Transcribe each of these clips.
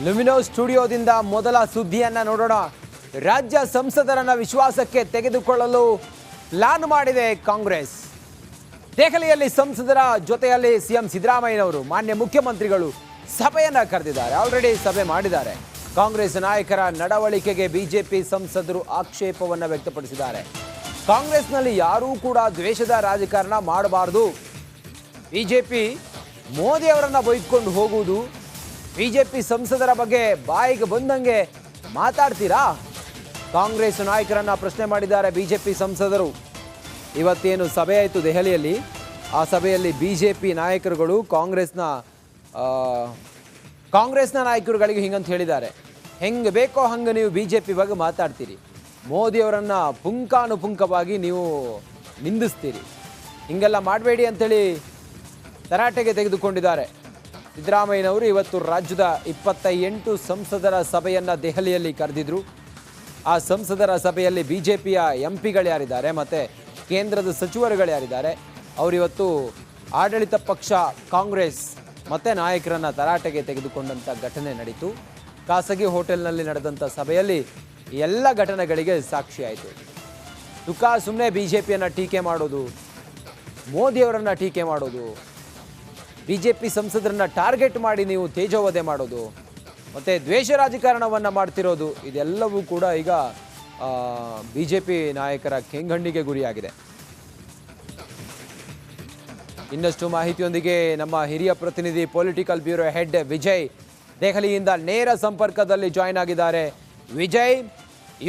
ಲುಮಿನೋ ಸ್ಟುಡಿಯೋದಿಂದ ಮೊದಲ ಸುದ್ದಿಯನ್ನ ನೋಡೋಣ. ರಾಜ್ಯ ಸಂಸದರನ್ನ ವಿಶ್ವಾಸಕ್ಕೆ ತೆಗೆದುಕೊಳ್ಳಲು ಪ್ಲಾನ್ ಮಾಡಿದೆ ಕಾಂಗ್ರೆಸ್. ದೆಹಲಿಯಲ್ಲಿ ಸಂಸದರ ಜೊತೆಯಲ್ಲಿ ಸಿಎಂ ಸಿದ್ದರಾಮಯ್ಯನವರು ಮಾನ್ಯ ಮುಖ್ಯಮಂತ್ರಿಗಳು ಸಭೆಯನ್ನ ಕರೆದಿದ್ದಾರೆ. ಆಲ್ರೆಡಿ ಸಭೆ ಮಾಡಿದ್ದಾರೆ. ಕಾಂಗ್ರೆಸ್ ನಾಯಕರ ನಡವಳಿಕೆಗೆ ಬಿಜೆಪಿ ಸಂಸದರು ಆಕ್ಷೇಪವನ್ನು ವ್ಯಕ್ತಪಡಿಸಿದ್ದಾರೆ. ಕಾಂಗ್ರೆಸ್ನಲ್ಲಿ ಯಾರೂ ಕೂಡ ದ್ವೇಷದ ರಾಜಕಾರಣ ಮಾಡಬಾರದು. ಬಿಜೆಪಿ ಮೋದಿ ಅವರನ್ನ ಬೈದುಕೊಂಡು ಹೋಗುವುದು, ಬಿಜೆಪಿ ಸಂಸದರ ಬಗ್ಗೆ ಬಾಯಿಗೆ ಬಂದಂಗೆ ಮಾತಾಡ್ತೀರಾ? ಕಾಂಗ್ರೆಸ್ ನಾಯಕರನ್ನ ಪ್ರಶ್ನೆ ಮಾಡಿದ್ದಾರೆ ಬಿಜೆಪಿ ಸಂಸದರು. ಇವತ್ತೇನು ಸಭೆ ಆಯಿತು ದೆಹಲಿಯಲ್ಲಿ, ಆ ಸಭೆಯಲ್ಲಿ ಬಿಜೆಪಿ ನಾಯಕರುಗಳು ಕಾಂಗ್ರೆಸ್ನ ನಾಯಕರುಗಳಿಗೆ ಹಿಂಗಂತ ಹೇಳಿದ್ದಾರೆ, ಹೆಂಗೆ ಬೇಕೋ ಹಂಗೆ ನೀವು ಬಿಜೆಪಿ ಬಗ್ಗೆ ಮಾತಾಡ್ತೀರಿ, ಮೋದಿಯವರನ್ನು ಪುಂಖಾನುಪುಂಖವಾಗಿ ನೀವು ನಿಂದಿಸ್ತೀರಿ, ಹಿಂಗೆಲ್ಲ ಮಾಡಬೇಡಿ ಅಂಥೇಳಿ ತರಾಟೆಗೆ ತೆಗೆದುಕೊಂಡಿದ್ದಾರೆ. ಸಿದ್ದರಾಮಯ್ಯನವರು ಇವತ್ತು ರಾಜ್ಯದ 28 ಸಂಸದರ ಸಭೆಯನ್ನು ದೆಹಲಿಯಲ್ಲಿ ಕರೆದಿದ್ರು. ಆ ಸಂಸದರ ಸಭೆಯಲ್ಲಿ ಬಿಜೆಪಿಯ ಎಂಪಿಗಳು ಯಾರಿದ್ದಾರೆ ಮತ್ತು ಕೇಂದ್ರದ ಸಚಿವರುಗಳು ಯಾರಿದ್ದಾರೆ, ಅವರಿವತ್ತು ಆಡಳಿತ ಪಕ್ಷ ಕಾಂಗ್ರೆಸ್ ಮತ್ತು ನಾಯಕರನ್ನು ತರಾಟೆಗೆ ತೆಗೆದುಕೊಂಡಂಥ ಘಟನೆ ನಡೀತು. ಖಾಸಗಿ ಹೋಟೆಲ್ನಲ್ಲಿ ನಡೆದಂಥ ಸಭೆಯಲ್ಲಿ ಎಲ್ಲ ಘಟನೆಗಳಿಗೆ ಸಾಕ್ಷಿಯಾಯಿತು. ಸುಮ್ಮನೆ ಬಿಜೆಪಿಯನ್ನು ಟೀಕೆ ಮಾಡೋದು, ಮೋದಿಯವರನ್ನು ಟೀಕೆ ಮಾಡೋದು, ಬಿಜೆಪಿ ಸಂಸದರನ್ನ ಟಾರ್ಗೆಟ್ ಮಾಡಿ ನೀವು ತೇಜೋವಧೆ ಮಾಡೋದು ಮತ್ತು ದ್ವೇಷ ರಾಜಕಾರಣವನ್ನು ಮಾಡ್ತಿರೋದು, ಇದೆಲ್ಲವೂ ಕೂಡ ಈಗ ಬಿಜೆಪಿ ನಾಯಕರ ಕೆಂಗಣ್ಣಿಗೆ ಗುರಿಯಾಗಿದೆ. ಇನ್ನಷ್ಟು ಮಾಹಿತಿಯೊಂದಿಗೆ ನಮ್ಮ ಹಿರಿಯ ಪ್ರತಿನಿಧಿ ಪೊಲಿಟಿಕಲ್ ಬ್ಯೂರೋ ಹೆಡ್ ವಿಜಯ್ ದೆಹಲಿಯಿಂದ ನೇರ ಸಂಪರ್ಕದಲ್ಲಿ ಜಾಯ್ನ್ ಆಗಿದ್ದಾರೆ. ವಿಜಯ್,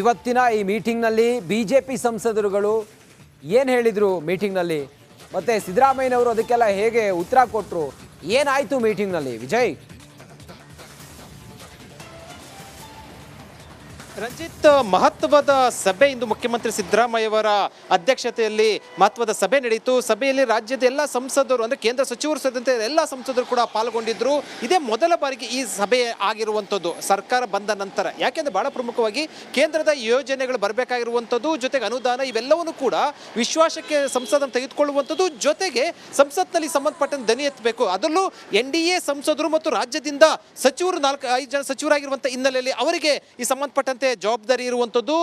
ಇವತ್ತಿನ ಈ ಮೀಟಿಂಗ್ನಲ್ಲಿ ಬಿಜೆಪಿ ಸಂಸದರುಗಳು ಏನು ಹೇಳಿದರು ಮೀಟಿಂಗ್ನಲ್ಲಿ, ಮತ್ತು ಸಿದ್ದರಾಮಯ್ಯನವರು ಅದಕ್ಕೆಲ್ಲ ಹೇಗೆ ಉತ್ತರ ಕೊಟ್ಟರು, ಏನಾಯಿತು ಮೀಟಿಂಗ್ನಲ್ಲಿ ವಿಜಯ್? ರಂಜಿತ್, ಮಹತ್ವದ ಸಭೆ ಇಂದು ಮುಖ್ಯಮಂತ್ರಿ ಸಿದ್ದರಾಮಯ್ಯವರ ಅಧ್ಯಕ್ಷತೆಯಲ್ಲಿ ಮಹತ್ವದ ಸಭೆ ನಡೆಯಿತು. ಸಭೆಯಲ್ಲಿ ರಾಜ್ಯದ ಎಲ್ಲ ಸಂಸದರು ಅಂದರೆ ಕೇಂದ್ರ ಸಚಿವರು ಸೇರಿದಂತೆ ಎಲ್ಲ ಸಂಸದರು ಕೂಡ ಪಾಲ್ಗೊಂಡಿದ್ದರು. ಇದೇ ಮೊದಲ ಬಾರಿಗೆ ಈ ಸಭೆ ಆಗಿರುವಂಥದ್ದು ಸರ್ಕಾರ ಬಂದ ನಂತರ. ಯಾಕೆಂದರೆ ಬಹಳ ಪ್ರಮುಖವಾಗಿ ಕೇಂದ್ರದ ಯೋಜನೆಗಳು ಬರಬೇಕಾಗಿರುವಂಥದ್ದು, ಜೊತೆಗೆ ಅನುದಾನ ಇವೆಲ್ಲವನ್ನೂ ಕೂಡ ವಿಶ್ವಾಸಕ್ಕೆ ಸಂಸದನ್ನು ತೆಗೆದುಕೊಳ್ಳುವಂಥದ್ದು, ಜೊತೆಗೆ ಸಂಸತ್ನಲ್ಲಿ ಸಂಬಂಧಪಟ್ಟಂತೆ ಧ್ವನಿ ಎತ್ತಬೇಕು. ಅದರಲ್ಲೂ NDA ಸಂಸದರು ಮತ್ತು ರಾಜ್ಯದಿಂದ ಸಚಿವರು 4-5 ಜನ ಸಚಿವರಾಗಿರುವಂಥ ಹಿನ್ನೆಲೆಯಲ್ಲಿ ಅವರಿಗೆ ಈ ಸಂಬಂಧಪಟ್ಟಂತೆ ಜವಾಬ್ದಾರಿ ಇರುವಂಥದ್ದು.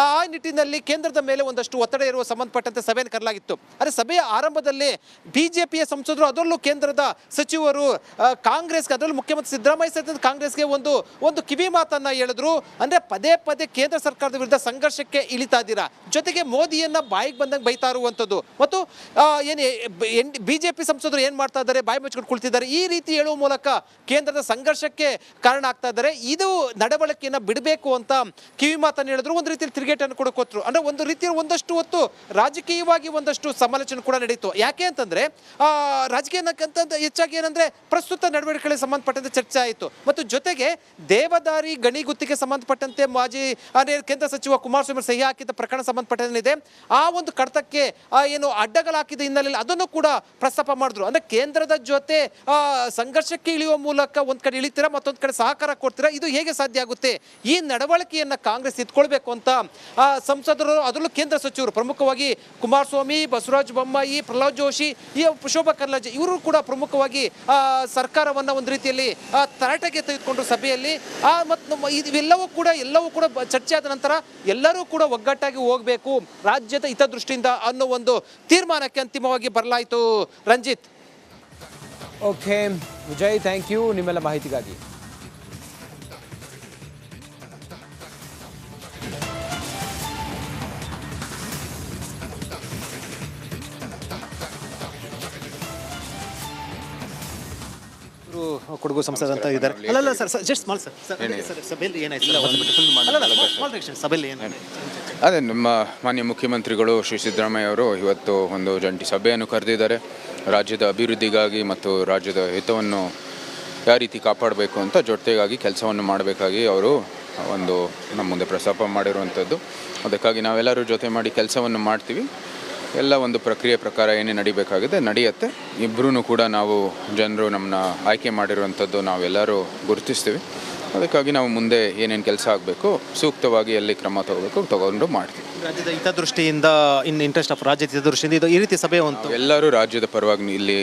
ಆ ನಿಟ್ಟಿನಲ್ಲಿ ಕೇಂದ್ರದ ಮೇಲೆ ಒಂದಷ್ಟು ಒತ್ತಡ ಇರುವ ಸಂಬಂಧಪಟ್ಟಂತೆ ಸಭೆಯನ್ನು ಕರೆಯಲಾಗಿತ್ತು. ಆದರೆ ಸಭೆಯ ಆರಂಭದಲ್ಲಿ ಬಿಜೆಪಿಯ ಸಂಸದರು, ಅದರಲ್ಲೂ ಕೇಂದ್ರದ ಸಚಿವರು ಕಾಂಗ್ರೆಸ್ಗೆ, ಅದರಲ್ಲೂ ಮುಖ್ಯಮಂತ್ರಿ ಸಿದ್ದರಾಮಯ್ಯ ಸೇರಿದಂತೆ ಕಾಂಗ್ರೆಸ್ಗೆ ಒಂದು ಕಿವಿ ಮಾತನ್ನು ಹೇಳಿದ್ರು. ಅಂದರೆ ಪದೇ ಪದೇ ಕೇಂದ್ರ ಸರ್ಕಾರದ ವಿರುದ್ಧ ಸಂಘರ್ಷಕ್ಕೆ ಇಳಿತಾ ಇದ್ದೀರಾ, ಜೊತೆಗೆ ಮೋದಿಯನ್ನ ಬಾಯಿಗೆ ಬಂದಂಗೆ ಬೈತಾ ಇರುವಂಥದ್ದು, ಮತ್ತು ಬಿಜೆಪಿ ಸಂಸದರು ಏನು ಮಾಡ್ತಾ ಇದ್ದಾರೆ, ಬಾಯಿ ಮುಚ್ಕೊಂಡು ಕುಳಿತಿದ್ದಾರೆ, ಈ ರೀತಿ ಹೇಳುವ ಮೂಲಕ ಕೇಂದ್ರದ ಸಂಘರ್ಷಕ್ಕೆ ಕಾರಣ ಆಗ್ತಾ ಇದ್ದಾರೆ. ಇದು ನಡವಳಿಕೆಯನ್ನು ಬಿಡಬೇಕು ಅಂತ ಕಿವಿ ಮಾತನ್ನು ಹೇಳಿದ್ರು. ಒಂದು ರೀತಿಯಲ್ಲಿ ತಿರುಗೇಟನ್ನು ಕೂಡ ಕೊಟ್ಟರು. ಅಂದರೆ ಒಂದು ರೀತಿಯಲ್ಲಿ ಒಂದಷ್ಟು ಹೊತ್ತು ರಾಜಕೀಯವಾಗಿ ಒಂದಷ್ಟು ಸಮಾಲೋಚನೆ ಕೂಡ ನಡೀತು. ಯಾಕೆ ಅಂತಂದರೆ ರಾಜಕೀಯಕ್ಕಂತ ಹೆಚ್ಚಾಗಿ ಏನಂದರೆ ಪ್ರಸ್ತುತ ನಡವಳಿಕೆಗಳಿಗೆ ಸಂಬಂಧಪಟ್ಟಂತೆ ಚರ್ಚೆ ಆಯಿತು. ಮತ್ತು ಜೊತೆಗೆ ದೇವದಾರಿ ಗಣಿ ಗುತ್ತಿಗೆ ಸಂಬಂಧಪಟ್ಟಂತೆ ಮಾಜಿ ಕೇಂದ್ರ ಸಚಿವ ಕುಮಾರಸ್ವಾಮಿ ಸಹಿ ಹಾಕಿದ ಪ್ರಕರಣ ಸಂಬಂಧಪಟ್ಟಂತೆ ಆ ಒಂದು ಕಡತಕ್ಕೆ ಏನು ಅಡ್ಡಗಳಾಕಿದ ಹಿನ್ನೆಲೆಯಲ್ಲಿ ಅದನ್ನು ಕೂಡ ಪ್ರಸ್ತಾಪ ಮಾಡಿದ್ರು. ಅಂದರೆ ಕೇಂದ್ರದ ಜೊತೆ ಸಂಘರ್ಷಕ್ಕೆ ಇಳಿಯುವ ಮೂಲಕ ಒಂದು ಕಡೆ ಇಳಿತೀರಾ, ಮತ್ತೊಂದು ಕಡೆ ಸಹಕಾರ ಕೊಡ್ತೀರಾ, ಇದು ಹೇಗೆ ಸಾಧ್ಯ ಆಗುತ್ತೆ? ಈ ನಡವಳಿಕೆಯನ್ನು ಕಾಂಗ್ರೆಸ್ ಇಟ್ಕೊಳ್ಬೇಕು ಅಂತ ಸಂಸದರು, ಅದರಲ್ಲೂ ಕೇಂದ್ರ ಸಚಿವರು ಪ್ರಮುಖವಾಗಿ ಕುಮಾರಸ್ವಾಮಿ, ಬಸವರಾಜ ಬೊಮ್ಮಾಯಿ, ಪ್ರಹ್ಲಾದ್ ಜೋಶಿ, ಈ ಶೋಭಾ ಕರಂದ್ಲಾಜೆ ಇವರು ಕೂಡ ಪ್ರಮುಖವಾಗಿ ಸರ್ಕಾರವನ್ನು ಒಂದು ರೀತಿಯಲ್ಲಿ ತರಾಟೆಗೆ ತೆಗೆದುಕೊಂಡ್ರು ಸಭೆಯಲ್ಲಿ. ಮತ್ತು ಇವೆಲ್ಲವೂ ಕೂಡ ಚರ್ಚೆ ಆದ ನಂತರ ಎಲ್ಲರೂ ಕೂಡ ಒಗ್ಗಟ್ಟಾಗಿ ಹೋಗಬೇಕು ರಾಜ್ಯದ ಹಿತದೃಷ್ಟಿಯಿಂದ ಅನ್ನೋ ಒಂದು ತೀರ್ಮಾನಕ್ಕೆ ಅಂತಿಮವಾಗಿ ಬರಲಾಯಿತು. Ranjit. Okay Vijay, thank you ನಿಮ್ಮೆಲ್ಲ ಮಾಹಿತಿಗಾಗಿ. ಕೊಡಗು ಸಂಸದ ಅಂತ ಇದ್ದಾರೆ. ಅಲ್ಲ ಸರ್, ಜಸ್ಟ್ ಸ್ಮಾಲ್ ಸರ್, ಸಭೆಯಲ್ಲಿ ಏನಾಯ್ತು? ಸಭೆಯಲ್ಲಿ ಏನಾಯ್ತು? ಅದೇ ನಮ್ಮ ಮಾನ್ಯ ಮುಖ್ಯಮಂತ್ರಿಗಳು ಶ್ರೀ ಸಿದ್ದರಾಮಯ್ಯ ಅವರು ಇವತ್ತು ಒಂದು ಜಂಟಿ ಸಭೆಯನ್ನು ಕರೆದಿದ್ದಾರೆ. ರಾಜ್ಯದ ಅಭಿವೃದ್ಧಿಗಾಗಿ ಮತ್ತು ರಾಜ್ಯದ ಹಿತವನ್ನು ಯಾವ ರೀತಿ ಕಾಪಾಡಬೇಕು ಅಂತ ಜೊತೆಗಾಗಿ ಕೆಲಸವನ್ನು ಮಾಡಬೇಕಾಗಿ ಅವರು ಒಂದು ನಮ್ಮ ಮುಂದೆ ಪ್ರಸ್ತಾಪ ಮಾಡಿರುವಂಥದ್ದು. ಅದಕ್ಕಾಗಿ ನಾವೆಲ್ಲರೂ ಜೊತೆ ಮಾಡಿ ಕೆಲಸವನ್ನು ಮಾಡ್ತೀವಿ. ಎಲ್ಲ ಒಂದು ಪ್ರಕ್ರಿಯೆ ಪ್ರಕಾರ ಏನೇ ನಡಿಬೇಕಾಗಿದೆ ನಡೆಯುತ್ತೆ. ಇಬ್ಬರೂ ಕೂಡ ನಾವು ಜನರು ನಮ್ಮನ್ನ ಆಯ್ಕೆ ಮಾಡಿರುವಂಥದ್ದು ನಾವೆಲ್ಲರೂ ಗುರುತಿಸ್ತೀವಿ. ಅದಕ್ಕಾಗಿ ನಾವು ಮುಂದೆ ಏನೇನು ಕೆಲಸ ಆಗಬೇಕು, ಸೂಕ್ತವಾಗಿ ಎಲ್ಲಿ ಕ್ರಮ ತಗೊಂಡು ಮಾಡ್ತೀವಿ. ರಾಜ್ಯದ ಹಿತದೃಷ್ಟಿಯಿಂದ ಇಂಟ್ರೆಸ್ಟ್ ಆಫ್ ರಾಜ್ಯದ ಹಿತದೃಷ್ಟಿಯಿಂದ ಈ ರೀತಿ ಸಭೆ ಎಲ್ಲರೂ ರಾಜ್ಯದ ಪರವಾಗಿ ಇಲ್ಲಿ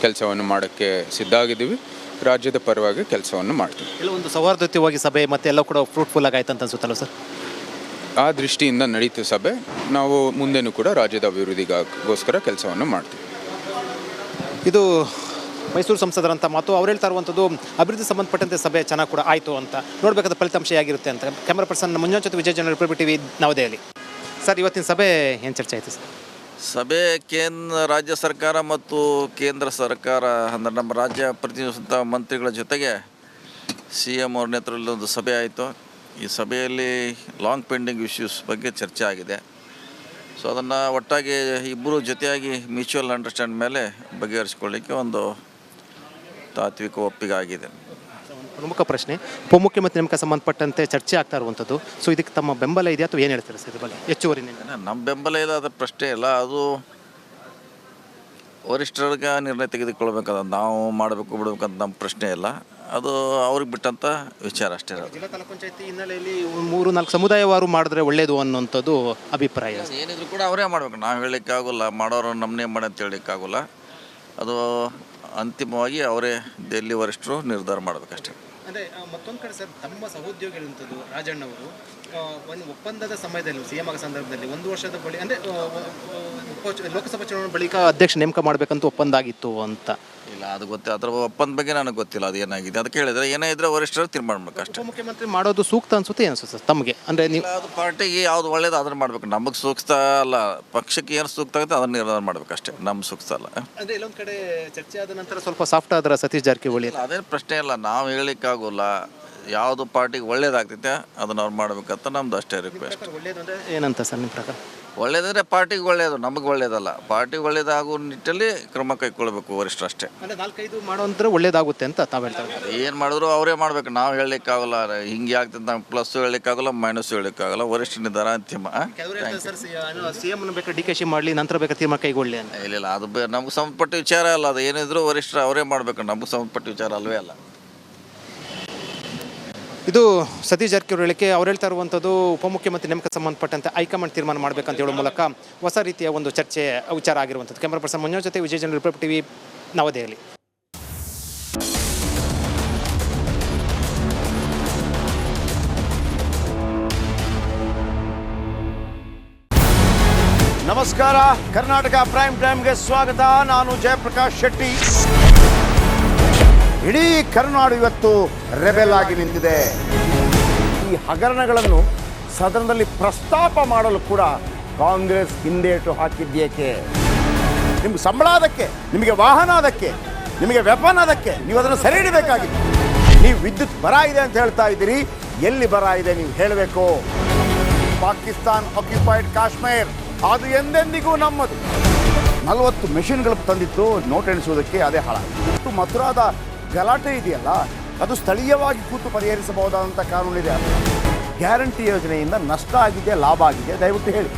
ಕೆಲಸವನ್ನು ಮಾಡೋಕ್ಕೆ ಸಿದ್ಧ ಆಗಿದ್ದೀವಿ. ರಾಜ್ಯದ ಪರವಾಗಿ ಕೆಲಸವನ್ನು ಮಾಡ್ತೀವಿ. ಎಲ್ಲ ಒಂದು ಸೌಹಾರ್ದಯುತವಾಗಿ ಸಭೆ ಮತ್ತೆ ಎಲ್ಲ ಕೂಡ ಫ್ರೂಟ್ಫುಲ್ ಆಗಿ ಆಯ್ತು ಅಂತ ಅನ್ಸುತ್ತಲ್ಲ ಸರ್? ಆ ದೃಷ್ಟಿಯಿಂದ ನಡೀತು ಸಭೆ. ನಾವು ಮುಂದೆನೂ ಕೂಡ ರಾಜ್ಯದ ಅಭಿವೃದ್ಧಿಗೋಸ್ಕರ ಕೆಲಸವನ್ನು ಮಾಡ್ತೀವಿ. ಇದು ಮೈಸೂರು ಸಂಸದರಂತ ಮಾತು. ಅವ್ರು ಹೇಳ್ತಾ ಇರುವಂಥದ್ದು ಅಭಿವೃದ್ಧಿ ಸಂಬಂಧಪಟ್ಟಂತೆ ಸಭೆ ಚೆನ್ನಾಗಿ ಕೂಡ ಆಯಿತು ಅಂತ. ನೋಡಬೇಕಾದ ಫಲಿತಾಂಶ ಹೇಗಿರುತ್ತೆ ಅಂತ. ಕ್ಯಾಮರಾ ಪರ್ಸನ್ ಮಂಜುನಾಥ್ ಜೊತೆ ವಿಜಯ್ ಜನರಲ್ ರಿಪಬ್ಲಿಕ್ ಟಿವಿ ನವದೆಹಲಿ. ಸರ್, ಇವತ್ತಿನ ಸಭೆ ಏನು ಚರ್ಚೆ ಆಯಿತು ಸರ್? ಸಭೆ ರಾಜ್ಯ ಸರ್ಕಾರ ಮತ್ತು ಕೇಂದ್ರ ಸರ್ಕಾರ ಅಂದರೆ ನಮ್ಮ ರಾಜ್ಯ ಪ್ರತಿನಿಧಿಸುವಂಥ ಮಂತ್ರಿಗಳ ಜೊತೆಗೆ CM ಅವ್ರ ನೇತೃತ್ವದಲ್ಲಿ ಒಂದು ಸಭೆ ಆಯಿತು. ಈ ಸಭೆಯಲ್ಲಿ ಲಾಂಗ್ ಪೆಂಡಿಂಗ್ ಇಶ್ಯೂಸ್ ಬಗ್ಗೆ ಚರ್ಚೆ ಆಗಿದೆ. ಸೊ ಅದನ್ನು ಒಟ್ಟಾಗಿ ಇಬ್ಬರು ಜೊತೆಯಾಗಿ ಮ್ಯೂಚುವಲ್ ಅಂಡರ್ಸ್ಟ್ಯಾಂಡ್ ಮೇಲೆ ಬಗೆಹರಿಸ್ಕೊಳ್ಳಿಕ್ಕೆ ಒಂದು ತಾತ್ವಿಕ ಒಪ್ಪಿಗೆ ಆಗಿದೆ. ಪ್ರಮುಖ ಪ್ರಶ್ನೆ, ಉಪಮುಖ್ಯಮಂತ್ರಿ ನೇಮಕ ಸಂಬಂಧಪಟ್ಟಂತೆ ಚರ್ಚೆ ಆಗ್ತಾ ಇರುವಂಥದ್ದು. ಸೊ ಇದಕ್ಕೆ ತಮ್ಮ ಬೆಂಬಲ ಇದೆಯಾ ಅಥವಾ ಏನು ಹೇಳ್ತಾರೆ ಸರ್ ಇದ್ರ ಬಗ್ಗೆ? ಹೆಚ್ಚುವರಿ ನಮ್ಮ ಬೆಂಬಲ ಇಲ್ಲ, ಅದರ ಪ್ರಶ್ನೆ ಇಲ್ಲ. ಅದು ವರಿಷ್ಠರಿಗೆ ನಿರ್ಣಯ ತೆಗೆದುಕೊಳ್ಬೇಕಾದ, ನಾವು ಮಾಡಬೇಕು ಬಿಡಬೇಕಂತ ನಮ್ಮ ಪ್ರಶ್ನೆ ಇಲ್ಲ. ಅದು ಅವ್ರಿಗೆ ಬಿಟ್ಟಂಥ ವಿಚಾರ ಅಷ್ಟೇ ಇರೋದು. ಜಿಲ್ಲಾ ತಾಲೂಕು ಪಂಚಾಯತಿ ಹಿನ್ನೆಲೆಯಲ್ಲಿ 3-4 ಸಮುದಾಯವಾರು ಮಾಡಿದ್ರೆ ಒಳ್ಳೆಯದು ಅನ್ನೋಂಥದ್ದು ಅಭಿಪ್ರಾಯ. ಏನಿದ್ರು ಕೂಡ ಅವರೇ ಮಾಡಬೇಕು, ನಾವು ಹೇಳಲಿಕ್ಕಾಗೋಲ್ಲ. ಮಾಡೋರು ನಮ್ಮನ್ನೇ ಮಾಡಿ ಅಂತ ಹೇಳಲಿಕ್ಕಾಗೋಲ್ಲ. ಅದು ಅಂತಿಮವಾಗಿ ಅವರೇ ಡೆಲ್ಲಿ ವರಿಷ್ಠರು ನಿರ್ಧಾರ ಮಾಡಬೇಕಷ್ಟೇ. ಅಂದರೆ ಮತ್ತೊಂದು ಕಡೆ ಸರ್, ತಮ್ಮ ಸಹೋದ್ಯೋಗಿಗಳಂಥದ್ದು ರಾಜಣ್ಣವರು ಒಂದು ಒಪ್ಪಂದದ ಸಮಯದಲ್ಲಿ CM ಆಗ ಸಂದರ್ಭದಲ್ಲಿ 1 ವರ್ಷದ ಬಳಿ ಅಂದರೆ ಲೋಕಸಭಾ ಚುನಾವಣೆ ಬಳಿಕ ಅಧ್ಯಕ್ಷ ನೇಮಕ ಮಾಡಬೇಕಂತ ಒಪ್ಪಂದ ಆಗಿತ್ತು ಅಂತ. ಇಲ್ಲ, ಅದು ಗೊತ್ತಿಲ್ಲ. ಅದರ ಒಪ್ಪಂದ ಬಗ್ಗೆ ನನಗೆ ಗೊತ್ತಿಲ್ಲ ಅದು ಏನಾಗಿದೆ. ಅದಕ್ಕೆ ಹೇಳಿದರೆ ಏನೇ ಇದ್ರೆ ವರಿಷ್ಠರು ತೀರ್ಮಾನ ಮಾಡಬೇಕು ಅಷ್ಟೇ. ಉಪಮುಖ್ಯಮಂತ್ರಿ ಮಾಡೋದು ಸೂಕ್ತ ಅನ್ಸುತ್ತೆ ಅನ್ಸುತ್ತೆ ಸರ್ ತಮಗೆ? ಅಂದರೆ ನೀವು ಅದು ಪಾರ್ಟಿಗೆ ಯಾವ್ದು ಒಳ್ಳೇದು ಅದನ್ನು ಮಾಡಬೇಕು. ನಮಗೆ ಸೂಕ್ತ ಅಲ್ಲ, ಪಕ್ಷಕ್ಕೆ ಏನು ಸೂಕ್ತ ಆಗುತ್ತೆ ಅದನ್ನು ನಿರ್ಧಾರ ಮಾಡಬೇಕಷ್ಟೇ. ನಮ್ಮ ಸೂಕ್ತ ಅಲ್ಲ. ಅಂದರೆ ಇಲ್ಲೊಂದು ಕಡೆ ಚರ್ಚೆ ಆದ ನಂತರ ಸ್ವಲ್ಪ ಸಾಫ್ಟ್ ಆದ್ರೆ ಸತೀಶ್ ಜಾರಕಿಹೊಳಿ ಅದೇನು ಪ್ರಶ್ನೆ ಇಲ್ಲ. ನಾವು ಹೇಳಲಿಕ್ಕಾಗೋಲ್ಲ. ಯಾವುದು ಪಾರ್ಟಿಗೆ ಒಳ್ಳೇದಾಗ್ತೈತೆ ಅದನ್ನು ಅವ್ರು ಮಾಡಬೇಕಂತ ನಮ್ದು ಅಷ್ಟೇ ರಿಕ್ವೆಸ್ಟ್. ಒಳ್ಳೇದು ಅಂದರೆ ಏನಂತ ಸರ್ ನಿಮ್ಮ ಪ್ರಕಾರ? ಒಳ್ಳೇದಂದರೆ ಪಾರ್ಟಿಗೆ ಒಳ್ಳೆಯದು, ನಮಗೆ ಒಳ್ಳೇದಲ್ಲ. ಪಾರ್ಟಿಗೆ ಒಳ್ಳೇದಾಗುವ ನಿಟ್ಟಲ್ಲಿ ಕ್ರಮ ಕೈಗೊಳ್ಬೇಕು ವರಿಷ್ಠರು ಅಷ್ಟೇ. ಅಂದರೆ 4-5 ಮಾಡೋಂದ್ರೆ ಒಳ್ಳೇದಾಗುತ್ತೆ ಅಂತ ತಾವು ಹೇಳ್ತಾ ಇದ್ದಾರೆ. ಏನು ಮಾಡಿದ್ರು ಅವರೇ ಮಾಡಬೇಕು, ನಾವು ಹೇಳಲಿಕ್ಕಾಗಲ್ಲ. ಹಿಂಗೆ ಆಗ್ತದೆ, ನಾವು ಪ್ಲಸ್ಸು ಹೇಳಲಿಕ್ಕಾಗಲ್ಲ, ಮೈನಸ್ಸು ಹೇಳಲಿಕ್ಕಾಗಲ್ಲ. ವರಿಷ್ಠ ನಿರ್ಧಾರ ಅಂತಿಮ. ಸರ್ CM ಬೇಕಾದ್ರೆ DK ಮಾಡಲಿ, ನಂತರ ಬೇಕಾದ್ರೆ ತೀರ್ಮಾನ ಕೈಗೊಳ್ಳಿ ಅಂತ. ಇಲ್ಲ, ಅದು ನಮ್ಗೆ ಸಂಬಂಧಪಟ್ಟ ವಿಚಾರ ಅಲ್ಲ. ಅದು ಏನಿದ್ರು ವರಿಷ್ಠರು ಅವರೇ ಮಾಡಬೇಕು, ನಮಗೆ ಸಂಬಂಧಪಟ್ಟ ವಿಚಾರ ಅಲ್ವೇ ಅಲ್ಲ. ಇದು ಸತೀಶ್ ಜಾರಕಿಹೊಳಿ ಹೇಳಿಕೆ. ಅವ್ರು ಹೇಳ್ತಾ ಇರುವಂಥದ್ದು ಉಪಮುಖ್ಯಮಂತ್ರಿ ನೇಮಕ ಸಂಬಂಧಪಟ್ಟಂತೆ ಹೈಕಮಾಂಡ್ ತೀರ್ಮಾನ ಮಾಡಬೇಕಂತ ಹೇಳೋ ಮೂಲಕ ಹೊಸ ರೀತಿಯ ಒಂದು ಚರ್ಚೆ ವಿಚಾರ ಆಗಿರುವಂಥದ್ದು. ಕ್ಯಾಮರಾ ಪರ್ಸನ್ ಮಂಜುನಾಥ್ ಜೊತೆ ವಿಜಯ್ ಜನರಲ್ ರಿಪಬ್ಲಿಕ್ ಟಿವಿ ನವದೆಹಲಿ. ನಮಸ್ಕಾರ, ಕರ್ನಾಟಕ ಪ್ರೈಮ್ ಟೈಮ್ಗೆ ಸ್ವಾಗತ. ನಾನು ಜಯಪ್ರಕಾಶ್ ಶೆಟ್ಟಿ. ಇಡೀ ಕರ್ನಾಡು ಇವತ್ತು ರೆಬೆಲ್ ಆಗಿ ನಿಂತಿದೆ. ಈ ಹಗರಣಗಳನ್ನು ಸದನದಲ್ಲಿ ಪ್ರಸ್ತಾಪ ಮಾಡಲು ಕೂಡ ಕಾಂಗ್ರೆಸ್ ಹಿಂದೇಟು ಹಾಕಿದ್ದೇಕೆ? ನಿಮ್ಗೆ ಸಂಬಳ ಅದಕ್ಕೆ, ನಿಮಗೆ ವಾಹನ ಅದಕ್ಕೆ, ನಿಮಗೆ ವೆಪನ್ ಅದಕ್ಕೆ, ನೀವು ಅದನ್ನು ಸೆರೆ ಹಿಡಿಬೇಕಾಗಿತ್ತು. ನೀವು ವಿದ್ಯುತ್ ಬರ ಇದೆ ಅಂತ ಹೇಳ್ತಾ ಇದ್ದೀರಿ. ಎಲ್ಲಿ ಬರ ಇದೆ ನೀವು ಹೇಳಬೇಕು. ಪಾಕಿಸ್ತಾನ್ ಆಕ್ಯುಪೈಡ್ ಕಾಶ್ಮೀರ್ ಅದು ಎಂದೆಂದಿಗೂ ನಮ್ಮದು. 40 ಮೆಷಿನ್ಗಳು ತಂದಿತ್ತು ನೋಟ್ ಎಣಿಸುವುದಕ್ಕೆ, ಅದೇ ಹಾಳಾಯಿತು. ಮಥುರಾದ ಗಲಾಟೆ ಇದೆಯಲ್ಲ, ಅದು ಸ್ಥಳೀಯವಾಗಿ ಕೂತು ಪರಿಹರಿಸಬಹುದಾದಂಥ ಕಾನೂನಿದೆ. ಗ್ಯಾರಂಟಿ ಯೋಜನೆಯಿಂದ ನಷ್ಟ ಆಗಿದೆ, ಲಾಭ ಆಗಿದೆ, ದಯವಿಟ್ಟು ಹೇಳಿ.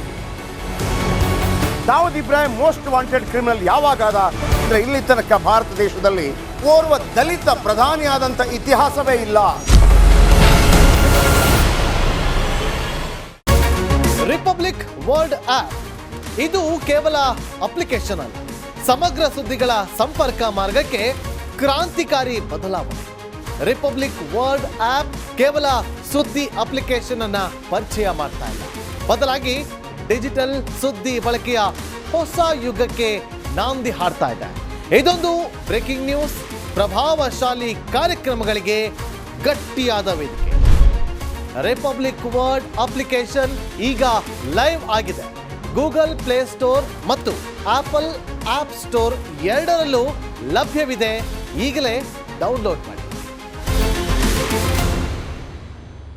Dawood Ibrahim most wanted criminal ಯಾವಾಗಾದ ಅಂದರೆ ಇಲ್ಲಿ ತನಕ ಭಾರತ ದೇಶದಲ್ಲಿ ಓರ್ವ ದಲಿತ ಪ್ರಧಾನಿಯಾದಂಥ ಇತಿಹಾಸವೇ ಇಲ್ಲ. ರಿಪಬ್ಲಿಕ್ ವರ್ಲ್ಡ್ ಆಪ್ ಇದು ಕೇವಲ ಅಪ್ಲಿಕೇಶನ್ ಅಲ್ಲ, ಸಮಗ್ರ ಸುದ್ದಿಗಳ ಸಂಪರ್ಕ ಮಾರ್ಗಕ್ಕೆ ಕ್ರಾಂತಿಕಾರಿ ಬದಲಾವಣೆ. ರಿಪಬ್ಲಿಕ್ ವರ್ಲ್ಡ್ ಆಪ್ ಕೇವಲ ಸುದ್ದಿ ಅಪ್ಲಿಕೇಶನ್ ಅನ್ನ ಪರಿಚಯ ಮಾಡ್ತಾ ಇಲ್ಲ, ಬದಲಾಗಿ ಡಿಜಿಟಲ್ ಸುದ್ದಿ ಬಳಕೆಯ ಹೊಸ ಯುಗಕ್ಕೆ ನಾಂದಿ ಹಾಡ್ತಾ ಇದೆ. ಇದೊಂದು ಬ್ರೇಕಿಂಗ್ ನ್ಯೂಸ್, ಪ್ರಭಾವಶಾಲಿ ಕಾರ್ಯಕ್ರಮಗಳಿಗೆ ಗಟ್ಟಿಯಾದ ವೇದಿಕೆ. ರಿಪಬ್ಲಿಕ್ ವರ್ಲ್ಡ್ ಅಪ್ಲಿಕೇಶನ್ ಈಗ ಲೈವ್ ಆಗಿದೆ. ಗೂಗಲ್ ಪ್ಲೇ ಸ್ಟೋರ್ ಮತ್ತು ಆಪಲ್ ಆಪ್ ಸ್ಟೋರ್ ಎರಡರಲ್ಲೂ ಲಭ್ಯವಿದೆ. ಈಗಲೇ ಡೌನ್ಲೋಡ್ ಮಾಡಿ.